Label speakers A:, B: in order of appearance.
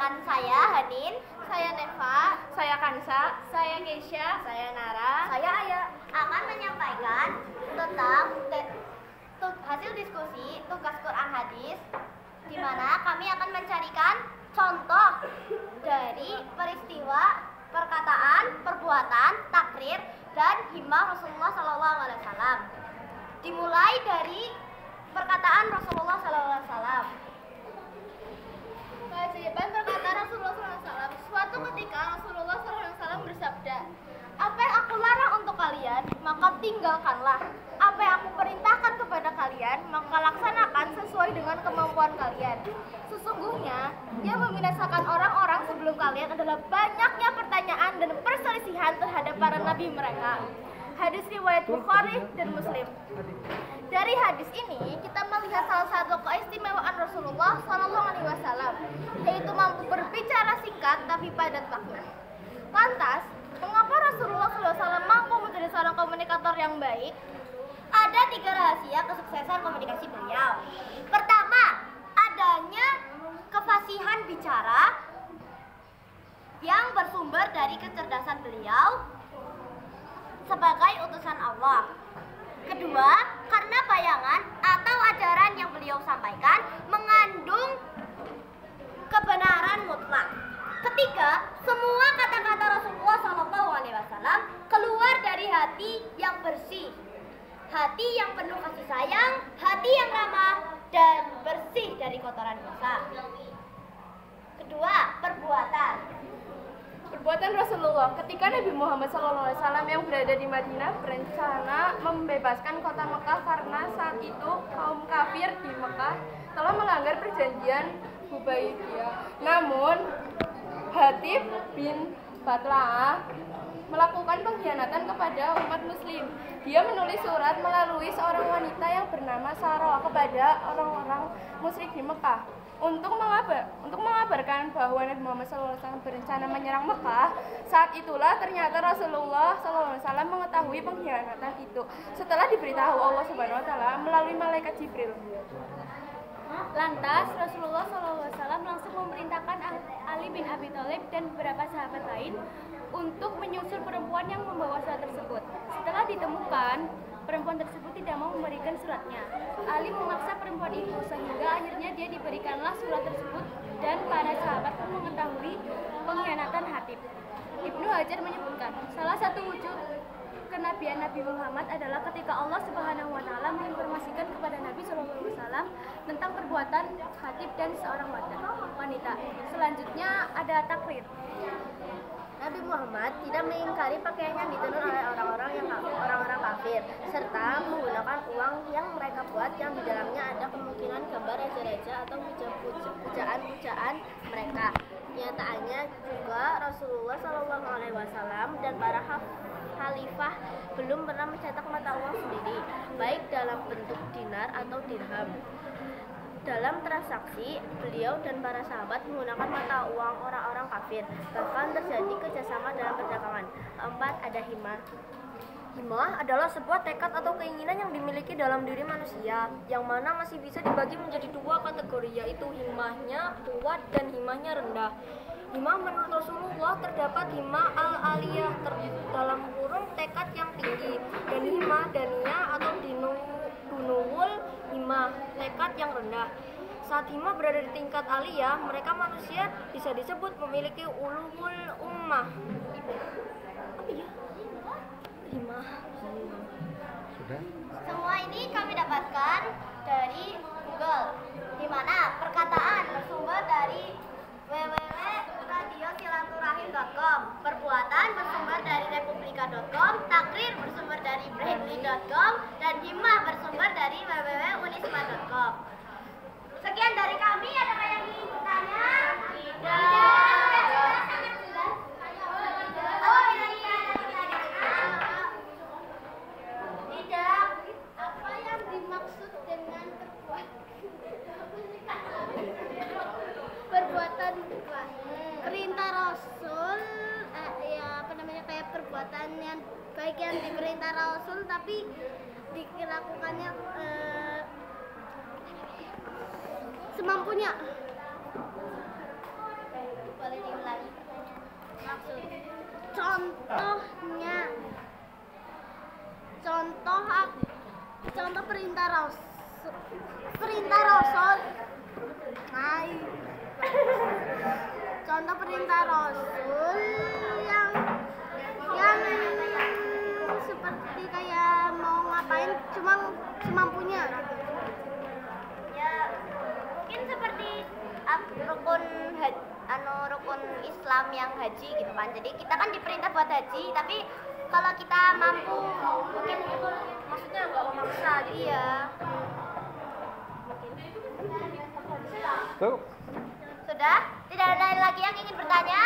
A: memperkenalkan saya Hanin, saya Neva,
B: Saya Kansa,
A: saya Gesha,
B: saya Nara,
A: saya Aya akan menyampaikan tentang hasil diskusi tugas Quran hadis, di mana kami akan mencarikan contoh dari peristiwa, perkataan, perbuatan, takrir, dan himmah Rasulullah SAW. Dimulai dari perkataan Rasulullah SAW. Keajaiban perkataan Rasulullah SAW. Suatu ketika Rasulullah SAW bersabda, "Apa yang aku larang untuk kalian, maka tinggalkanlah. Apa yang aku perintahkan kepada kalian, maka laksanakan sesuai dengan kemampuan kalian. Sesungguhnya, yang membinasakan orang-orang sebelum kalian adalah banyaknya pertanyaan dan perselisihan terhadap para nabi mereka." Hadis riwayat Bukhari dan Muslim. Dari hadis ini kita melihat salah satu keistimewaan Rasulullah SAW, yaitu mampu berbicara singkat tapi padat makna. Lantas, mengapa Rasulullah SAW mampu menjadi seorang komunikator yang baik? Ada 3 rahasia kesuksesan komunikasi beliau. Pertama, adanya kefasihan bicara yang bersumber dari kecerdasan beliau sebagai utusan Allah. Kedua, karena bayangan atau ajaran yang beliau sampaikan mengandung kebenaran mutlak. Ketiga, semua kata-kata Rasulullah SAW keluar dari hati yang bersih, hati yang penuh kasih sayang, hati yang ramah dan bersih dari kotoran dosa. Kedua, perbuatan.
B: Perbuatan Rasulullah ketika Nabi Muhammad SAW yang berada di Madinah berencana membebaskan kota Mekah karena saat itu kaum kafir di Mekah telah melanggar perjanjian Hudaybiyah. Namun Hatib bin Batla'ah melakukan pengkhianatan kepada umat muslim. Dia menulis surat melalui seorang wanita yang bernama Sarah kepada orang-orang musyrik di Mekah untuk mengabarkan bahwa Nabi Muhammad SAW berencana menyerang Mekah. Saat itulah ternyata Rasulullah SAW mengetahui pengkhianatan itu setelah diberitahu Allah Subhanahu Wa Taala melalui malaikat Jibril.
A: Lantas Rasulullah SAW langsung memerintahkan Ali bin Abi Thalib dan beberapa sahabat lain untuk menyusul perempuan yang membawa surat tersebut. Setelah ditemukan, perempuan tersebut tidak mau memberikan suratnya. Ali memaksa perempuan itu sehingga akhirnya dia diberikanlah surat tersebut dan para sahabat pun mengetahui pengkhianatan Hatib. Ibnu Hajar menyebutkan, salah satu wujud kenabian Nabi Muhammad adalah ketika Allah Subhanahu wa Ta'ala menginformasikan kepada Nabi SAW tentang perbuatan Hatib dan seorang wanita. Selanjutnya ada takrir. Nabi Muhammad tidak mengingkari pakaian yang ditenun oleh orang-orang kafir, serta menggunakan uang yang mereka buat yang di dalamnya ada kemungkinan gambar raja-raja atau pujaan-pujaan mereka. Nyataannya juga Rasulullah SAW dan para khalifah belum pernah mencetak mata uang sendiri, baik dalam bentuk dinar atau dirham. Dalam transaksi, beliau dan para sahabat menggunakan mata uang orang-orang kafir. Bahkan terjadi kerjasama dalam perdagangan. 4. Ada himmah. Himmah adalah sebuah tekad atau keinginan yang dimiliki dalam diri manusia, yang mana masih bisa dibagi menjadi 2 kategori, yaitu himmahnya kuat dan himmahnya rendah. Himmah menurut Rasulullah terdapat himmah al-aliyah dalam kurung tekad yang tinggi, dan himmah daniyah atau dunuwul himmah tekad yang rendah. Saat himmah berada di tingkat aliyah, mereka manusia bisa disebut memiliki ulumul ummah. Apa ya? Himmah.
C: Sudah?
A: Semua ini kami dapatkan dari Google, di mana perkataan bersumber dari www.radiosilaturahim.com, perbuatan bersumber dari republika.com, takrir bersumber dari brandly.com, dan himmah bersumber dari www.unisma.com. Sekian dari kami. Ada yang ingin bertanya? Tidak. Sangat jelas. Oh iya. Tidak. Apa yang dimaksud dengan perbuatan perintah Rasul, kayak perbuatan yang baik yang diperintah Rasul tapi dilakukannya semampunya.
D: contoh perintah Rasul. Hai. Contoh perintah Rasul yang seperti kayak mau ngapain cuma semampunya gitu.
E: Ya, mungkin seperti rukun Islam yang haji gitu kan. Jadi kita kan diperintah buat haji, tapi kalau kita mampu mungkin maksudnya nggak memaksa gitu. Iya.
C: Tuh.
E: Sudah? Tidak ada lagi yang ingin bertanya?